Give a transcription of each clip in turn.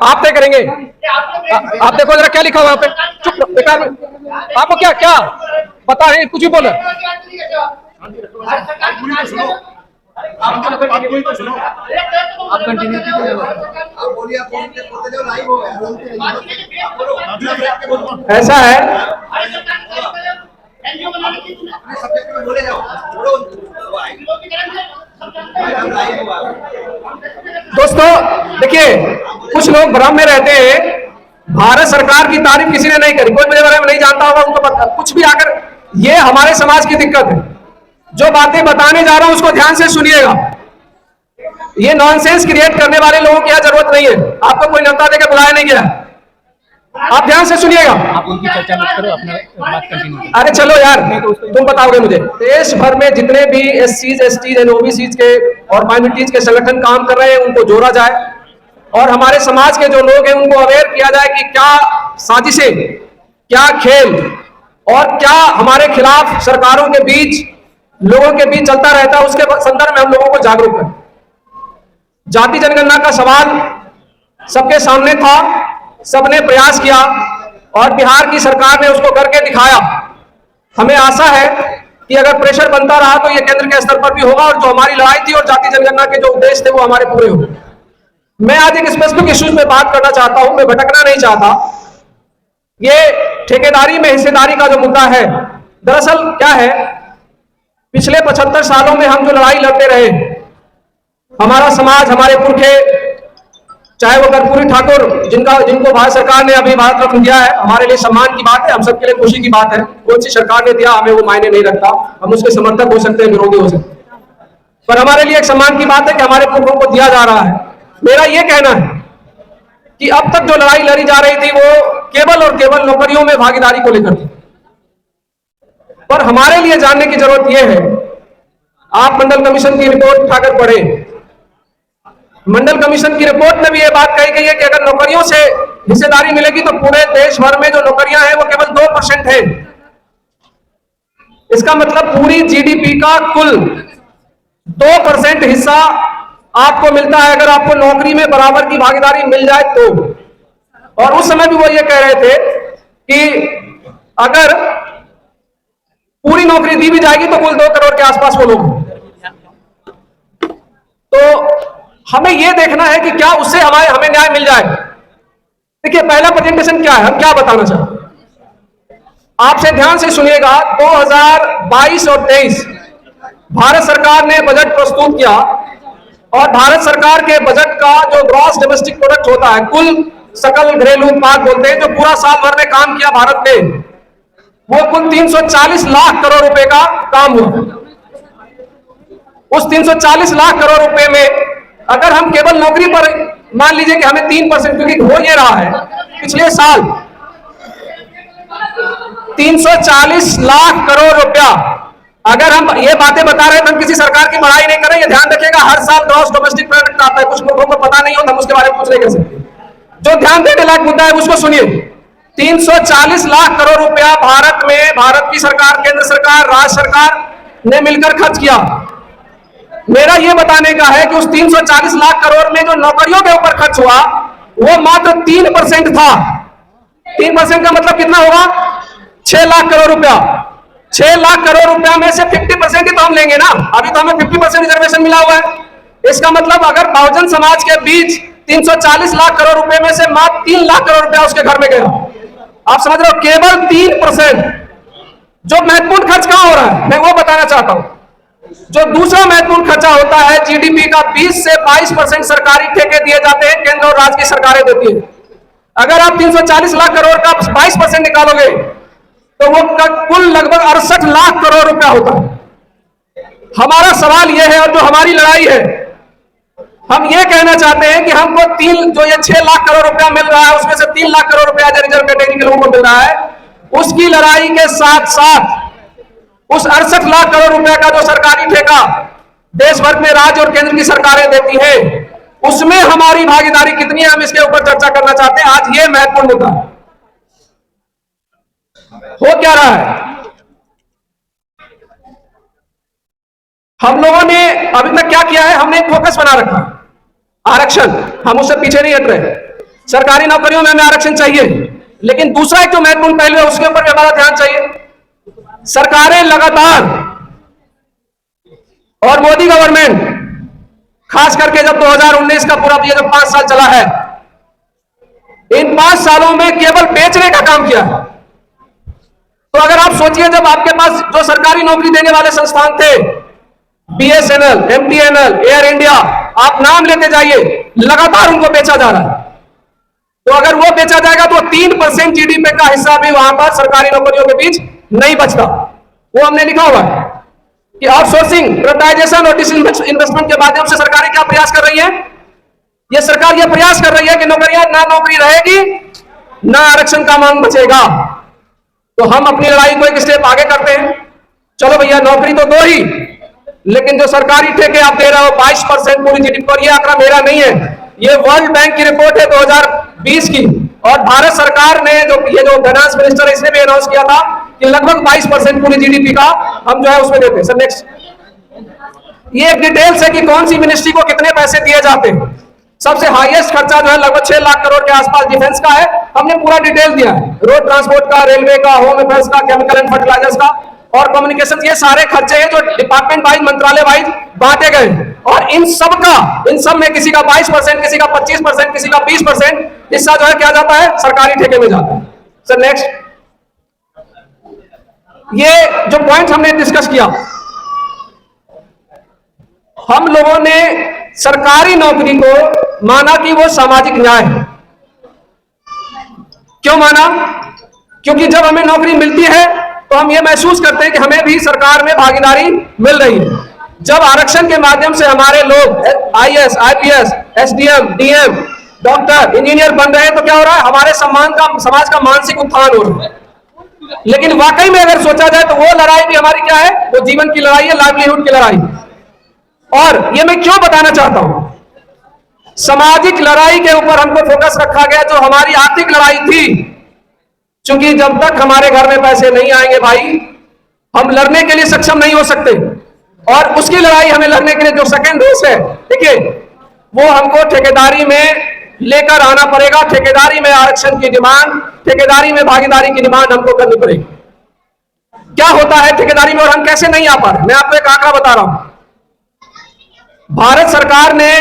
आप तय करेंगे। आप देखो जरा क्या लिखा हुआ है पे, चुप बेकार में। आपको क्या क्या पता है, कुछ भी बोला। आप कंटिन्यू कीजिए, आप बोलिए, आप लाइव हो गया। ऐसा है, दोस्तों देखिए, कुछ लोग भ्रम में रहते हैं। भारत सरकार की तारीफ किसी ने नहीं करी, कोई मेरे बारे में नहीं जानता होगा, उनको पता कुछ भी आकर। ये हमारे समाज की दिक्कत है। जो बातें बताने जा रहा हूं उसको ध्यान से सुनिएगा। ये नॉनसेंस क्रिएट करने वाले लोगों की यहां जरूरत नहीं है। आपको कोई न्योता देकर बुलाया नहीं गया, आप ध्यान से सुनिएगा। आप उनकी चर्चा मत करो, अपना बात कंटिन्यू। अरे चलो यार, तुम बताओगे मुझे। देश भर में जितने भी एससीज, एसटीज एंड ओबीसीज के और माइनॉरिटीज के संगठन काम कर रहे हैं, उनको जोड़ा जाए और हमारे समाज के जो लोग हैं उनको अवेयर किया जाए कि क्या साजिशें, क्या खेल और क्या हमारे खिलाफ सरकारों के बीच, लोगों के बीच चलता रहता है, उसके संदर्भ में हम लोगों को जागरूक करें। जाति जनगणना का सवाल सबके सामने था, सबने प्रयास किया और बिहार की सरकार ने उसको करके दिखाया। हमें आशा है कि अगर प्रेशर बनता रहा तो ये केंद्र के स्तर पर भी होगा और जो हमारी लड़ाई थी और जाति जनगणना के जो उद्देश्य थे वो हमारे पूरे होंगे। मैं आज एक स्पेसिफिक इश्यूज पे बात करना चाहता हूं, मैं भटकना नहीं चाहता। ये ठेकेदारी में हिस्सेदारी का जो मुद्दा है, दरअसल क्या है, पिछले 75 सालों में हम जो लड़ाई लड़ते रहे, हमारा समाज, हमारे पुरखे, चाहे वो कर्पूरी ठाकुर जिनको भारत सरकार ने अभी भारत रत्न दिया है, हमारे लिए सम्मान की बात है, हम सबके लिए खुशी की बात है। कौन सी सरकार ने दिया हमें वो मायने नहीं रखता, हम उसके समर्थक हो सकते हैं, विरोधी हो सकते हैं, पर हमारे लिए एक सम्मान की बात है कि हमारे पुरखों को दिया जा रहा है। मेरा ये कहना है कि अब तक जो लड़ाई लड़ी जा रही थी वो केवल और केवल नौकरियों में भागीदारी को लेकर थी, पर हमारे लिए जानने की जरूरत यह है, आप मंडल कमीशन की रिपोर्ट उठाकर पढ़े। मंडल कमीशन की रिपोर्ट में भी यह बात कही गई है कि अगर नौकरियों से हिस्सेदारी मिलेगी तो पूरे देश भर में जो नौकरियां हैं वो केवल 2% है। इसका मतलब पूरी जीडीपी का कुल 2% हिस्सा आपको मिलता है अगर आपको नौकरी में बराबर की भागीदारी मिल जाए तो। और उस समय भी वो ये कह रहे थे कि अगर पूरी नौकरी दी भी जाएगी तो कुल 2 करोड़ के आसपास वो लोग। तो हमें यह देखना है कि क्या उससे हमें न्याय मिल जाए। देखिए, पहला प्रेजेंटेशन क्या है, हम क्या बताना चाहते हैं, आपसे ध्यान से सुनिएगा। 2022 और 23 भारत सरकार ने बजट प्रस्तुत किया और भारत सरकार के बजट का जो ग्रॉस डोमेस्टिक प्रोडक्ट होता है, कुल सकल घरेलू उत्पाद बोलते हैं, जो पूरा साल भर में काम किया भारत ने, वो कुल 340 लाख करोड़ रुपए का काम हुआ। उस 340 लाख करोड़ रुपए में अगर हम केवल नौकरी पर मान लीजिए कि हमें 3%, क्योंकि हो ये रहा है पिछले साल 340 लाख करोड़ रुपया, अगर हम ये बातें बता रहे हैं तो हम किसी सरकार की बड़ाई नहीं कर रहे हैं। ये ध्यान रखिएगा, हर साल ग्रॉस डोमेस्टिक प्रोडक्ट आता है, कुछ लोगों को पता नहीं होता, हम उसके बारे में कुछ नहीं कर सकते। जो ध्यान देने लायक मुद्दा है उसको सुनिए। 340 लाख करोड़ रुपया भारत में, भारत की सरकार, केंद्र सरकार, राज्य सरकार ने मिलकर खर्च किया। मेरा यह बताने का है कि उस 340 लाख करोड़ में जो नौकरियों के ऊपर खर्च हुआ वो मात्र 3% था। 3% का मतलब कितना होगा, 6 लाख करोड़ रुपया। 6 लाख करोड़ रुपया में से 50% ही तो हम लेंगे ना। अभी तो हमें 50% रिजर्वेशन मिला हुआ है। इसका मतलब अगर बहुजन समाज के बीच 340 लाख करोड़ रुपए में से मात्र 3 लाख करोड़ रुपया उसके घर में गया। आप समझ रहे हो, केवल 3%। जो महत्वपूर्ण खर्च कहां हो रहा है मैं वो बताना चाहता हूं। जो दूसरा महत्वपूर्ण खर्चा होता है, जीडीपी का 20 से 22% सरकारी ठेके दिए जाते हैं, केंद्र और राज्य की सरकारें देती है। अगर आप 340 लाख करोड़ का 22% निकालोगे तो वो कुल लगभग 68 लाख करोड़ रुपया होता है। हमारा सवाल यह है और जो हमारी लड़ाई है, हम ये कहना चाहते हैं कि हमको जो ये 6 लाख करोड़ रुपया मिल रहा है उसमें से 3 लाख करोड़ रुपया रिजर्व कैटेगरी के लोगों को मिल रहा है, उसकी लड़ाई के साथ साथ उस 68 लाख करोड़ रुपया का जो सरकारी ठेका देश भर में राज्य और केंद्र की सरकारें देती हैं, उसमें हमारी भागीदारी कितनी है, हम इसके ऊपर चर्चा करना चाहते हैं। आज ये महत्वपूर्ण मुद्दा हो क्या रहा है। हम लोगों ने अभी तक क्या किया है, हमने एक फोकस बना रखा, आरक्षण, हम उससे पीछे नहीं हट रहे। सरकारी नौकरियों में हमें आरक्षण चाहिए, लेकिन दूसरा एक जो महत्वपूर्ण पहलू है उसके ऊपर भी हमारा ध्यान चाहिए। सरकारें लगातार और मोदी गवर्नमेंट खास करके जब 2019 का पूरा ये जो 5 साल चला है, इन 5 सालों में केवल बेचने का काम किया है। तो अगर आप सोचिए, जब आपके पास जो सरकारी नौकरी देने वाले संस्थान थे, BSNL, MTNL, एयर इंडिया, आप नाम लेते जाइए, लगातार उनको बेचा जा रहा है। तो अगर वो बेचा जाएगा तो 3% GDP का हिस्सा भी वहां पर सरकारी नौकरियों के बीच नहीं बचता। वो हमने लिखा हुआ है कि आउटसोर्सिंग, प्राइवेटाइजेशन और डिसइन्वेस्टमेंट के माध्यम से सरकारें क्या प्रयास कर रही है? ये सरकार ये प्रयास कर रही है कि नौकरियां ना नौकरी रहेगी, ना आरक्षण का मांग बचेगा। तो हम अपनी लड़ाई को एक स्टेप आगे करते हैं। चलो भैया, नौकरी तो दो ही, लेकिन जो सरकारी ठेके आप दे रहे हो 22% पूरी GDP पर, यह आंकड़ा मेरा नहीं है, ये वर्ल्ड बैंक की रिपोर्ट है 2020 की। और भारत सरकार ने ये जो फाइनेंस मिनिस्टर है, इसने भी अनाउंस किया था कि लगभग 22% पूरी GDP का हम जो है उसमें देते हैं। सर नेक्स्ट, ये एक डिटेल्स है कि कौन सी मिनिस्ट्री को कितने पैसे दिए जाते हैं। सबसे हाईएस्ट खर्चा जो है लगभग 6 लाख करोड़ के आसपास डिफेंस का है। हमने पूरा डिटेल दिया है, रोड ट्रांसपोर्ट का, रेलवे का, होम अफेयर्स का, केमिकल एंड फर्टिलाइजर्स का और कम्युनिकेशन, ये सारे खर्चे हैं जो डिपार्टमेंट वाइज, मंत्रालय वाइज बांटे गए। और इन सब में किसी का 22%, किसी का 25%, किसी का 20% हिस्सा जो है क्या जाता है? सरकारी ठेके में जाता है। सर नेक्स्ट, ये जो पॉइंट हमने डिस्कस किया, हम लोगों ने सरकारी नौकरी को माना कि वो सामाजिक न्याय है। क्यों माना? क्योंकि जब हमें नौकरी मिलती है तो हम ये महसूस करते हैं कि हमें भी सरकार में भागीदारी मिल रही है। जब आरक्षण के माध्यम से हमारे लोग IAS, IPS, SDM, DM, doctor, engineer बन रहे हैं, तो क्या हो रहा है? हमारे समाज का मानसिक उत्थान हो रहा है। लेकिन वाकई में अगर सोचा जाए तो वो लड़ाई भी हमारी क्या है? वो जीवन की लड़ाई है, लाइवलीहुड की लड़ाई। और ये मैं क्यों बताना चाहता हूं, सामाजिक लड़ाई के ऊपर हमको फोकस रखा गया, जो हमारी आर्थिक लड़ाई थी। क्योंकि जब तक हमारे घर में पैसे नहीं आएंगे भाई, हम लड़ने के लिए सक्षम नहीं हो सकते। और उसकी लड़ाई हमें लड़ने के लिए जो सेकंड रेस है, देखिए, वो हमको ठेकेदारी में लेकर आना पड़ेगा। ठेकेदारी में आरक्षण की डिमांड, ठेकेदारी में भागीदारी की डिमांड हमको करनी पड़ेगी। क्या होता है ठेकेदारी में और हम कैसे नहीं आ पा रहे? मैं आपको एक आंकड़ा बता रहा हूं। भारत सरकार ने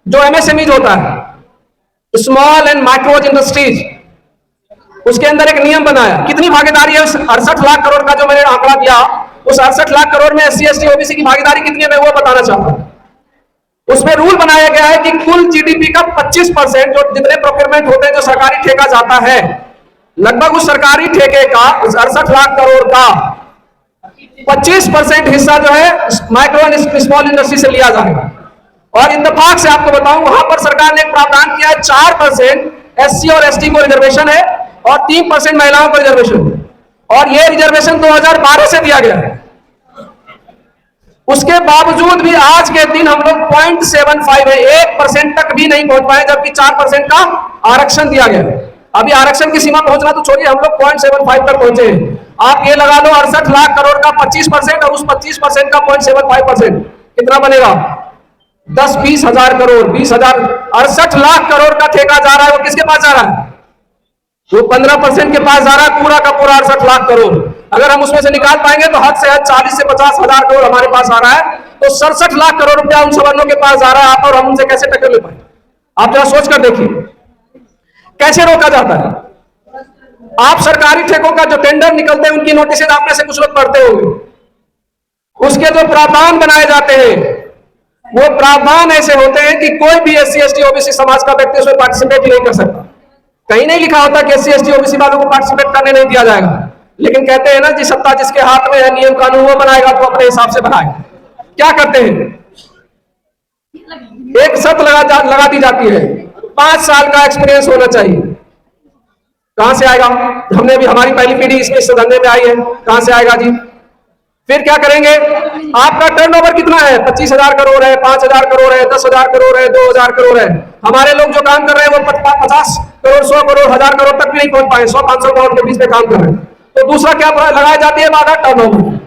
जो MSMEs होता है, स्मॉल एंड माइक्रो इंडस्ट्रीज, उसके अंदर एक नियम बनाया। कितनी भागीदारी है? 68 लाख करोड़ का जो मैंने आंकड़ा दिया, उस 68 लाख करोड़ में SC, ST, OBC की भागीदारी कितनी है, मैं वो बताना चाहता हूं। उसमें रूल बनाया गया है कि कुल GDP का 25%, जो जितने प्रोक्योरमेंट होते हैं, जो सरकारी ठेका जाता है, लगभग उस सरकारी ठेके का, उस 68 लाख करोड़ का 25% हिस्सा जो है माइक्रो एंड स्मॉल इंडस्ट्री से लिया जाएगा। और इत्तेफाक से आपको बताऊं, वहां पर सरकार ने एक प्रावधान किया है, 4% SC और ST को रिजर्वेशन है और 3% महिलाओं को रिजर्वेशन है। और यह रिजर्वेशन 2012 से दिया गया है। उसके बावजूद भी आज के दिन हम लोग 0.75 है, 1% तक भी नहीं पहुंच पाए, जबकि 4% का आरक्षण दिया गया है। अभी आरक्षण की सीमा पहुंचना तो छोड़िए, हम लोग 0.75 तक पहुंचे हैं। आप ये लगा लो, 68 लाख करोड़ का 25% और उस 25% का 0.75%, कितना बनेगा? 10-20 हजार करोड़, 20,000, 68 लाख करोड़ का ठेका जा रहा है। वो किसके पास जा रहा है? वो 15% के पास जा रहा है, पूरा का पूरा 68 लाख करोड़। अगर हम उसमें से निकाल पाएंगे तो हद से हद 40 से 50 हजार करोड़ हमारे पास आ रहा है। तो 67 लाख करोड़ रुपया उन सवर्णों के पास जा रहा है, आप और हम उनसे कैसे टक्कर ले पाए? आप जरा सोच कर देखिए, कैसे रोका जाता है? आप सरकारी ठेकों का जो टेंडर निकलते हैं, उनकी नोटिस आप में से कुछ लोग पढ़ते होंगे। उसके जो प्रावधान बनाए जाते हैं, वो प्रावधान ऐसे होते हैं कि कोई भी SC, ST, OBC समाज का व्यक्ति उसमें पार्टिसिपेट नहीं कर सकता। कहीं नहीं लिखा होता कि SC, ST, OBC वालों को पार्टिसिपेट करने नहीं दिया जाएगा, लेकिन कहते हैं ना, जी सत्ता जिसके हाथ में है, नियम कानून वो बनाएगा, तो अपने हिसाब से बनाएगा। क्या करते हैं? एक शर्त लगा दी जाती है, 5 साल का एक्सपीरियंस होना चाहिए। कहां से आएगा? हमने भी, हमारी पहली पीढ़ी इसमें धंधे में आई है, कहां से आएगा जी? फिर क्या करेंगे? आपका टर्नओवर कितना है? 25,000 करोड़ है, 5,000 करोड़ है, 10,000 करोड़ है, 2,000 करोड़ है। हमारे लोग जो काम कर रहे हैं वो 50 करोड़, 100 करोड़, 1,000 करोड़ तक भी नहीं पहुंच पाए, 100-500 करोड़ के बीच में काम कर रहे हैं। तो दूसरा क्या लगाई जाती है बाधा? टर्नओवर।